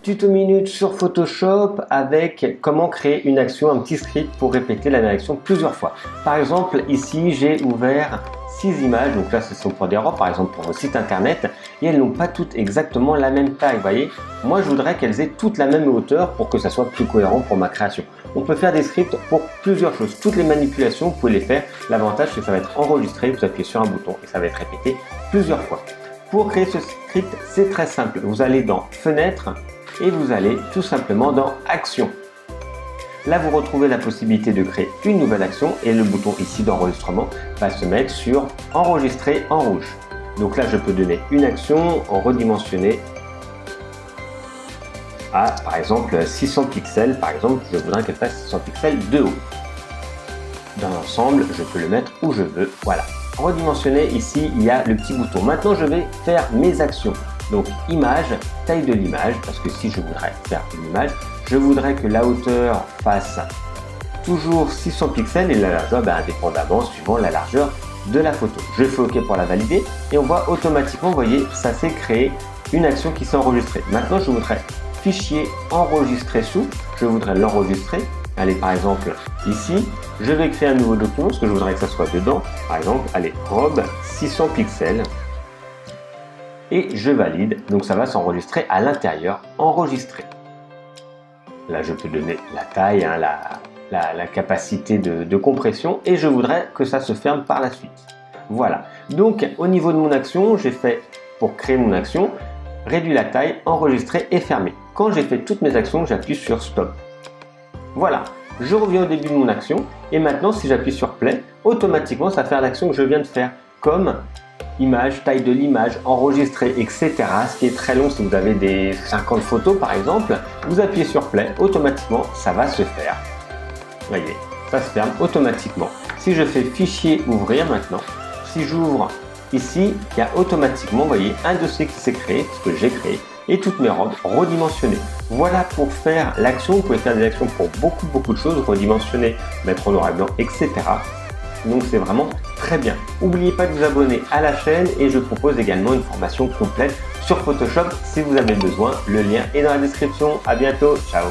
Tuto minute sur Photoshop avec comment créer une action, un petit script pour répéter la même action plusieurs fois. Par exemple, ici, j'ai ouvert 6 images, donc là, ce sont pour des robes, par exemple pour vos sites internet, et elles n'ont pas toutes exactement la même taille, vous voyez. Moi, je voudrais qu'elles aient toutes la même hauteur pour que ça soit plus cohérent pour ma création. On peut faire des scripts pour plusieurs choses. Toutes les manipulations, vous pouvez les faire. L'avantage, c'est que ça va être enregistré, vous appuyez sur un bouton et ça va être répété plusieurs fois. Pour créer ce script, c'est très simple. Vous allez dans Fenêtre et vous allez tout simplement dans Action. Là, vous retrouvez la possibilité de créer une nouvelle action et le bouton ici d'enregistrement va se mettre sur Enregistrer en rouge. Donc là, je peux donner une action redimensionnée à, par exemple, 600 pixels. Par exemple, je voudrais qu'elle fasse 600 pixels de haut. Dans l'ensemble, je peux le mettre où je veux. Voilà. Redimensionner, ici, il y a le petit bouton. Maintenant, je vais faire mes actions. Donc, image, taille de l'image, parce que si je voudrais faire une image, je voudrais que la hauteur fasse toujours 600 pixels et la largeur, indépendamment, suivant la largeur de la photo. Je fais OK pour la valider et on voit automatiquement, vous voyez, ça s'est créé une action qui s'est enregistrée. Maintenant, je voudrais fichier enregistrer sous, je voudrais l'enregistrer. Allez, par exemple, ici, je vais créer un nouveau document parce que je voudrais que ça soit dedans. Par exemple, allez, robe 600 pixels. Et je valide, donc ça va s'enregistrer à l'intérieur, enregistrer. Là, je peux donner la taille, la capacité de compression et je voudrais que ça se ferme par la suite. Voilà, donc au niveau de mon action, j'ai fait, pour créer mon action, réduire la taille, enregistrer et fermer. Quand j'ai fait toutes mes actions, j'appuie sur Stop. Voilà, je reviens au début de mon action et maintenant, si j'appuie sur Play, automatiquement, ça va faire l'action que je viens de faire, comme image, taille de l'image, enregistrer, etc. Ce qui est très long si vous avez des 50 photos par exemple. Vous appuyez sur Play, automatiquement ça va se faire. Voyez, ça se ferme automatiquement. Si je fais Fichier, Ouvrir maintenant, si j'ouvre ici, il y a automatiquement, vous voyez, un dossier qui s'est créé, ce que j'ai créé, et toutes mes robes redimensionnées. Voilà pour faire l'action. Vous pouvez faire des actions pour beaucoup de choses, redimensionner, mettre en noir et blanc, etc. Donc c'est vraiment très bien. N'oubliez pas de vous abonner à la chaîne et je propose également une formation complète sur Photoshop si vous avez besoin. Le lien est dans la description. À bientôt. Ciao.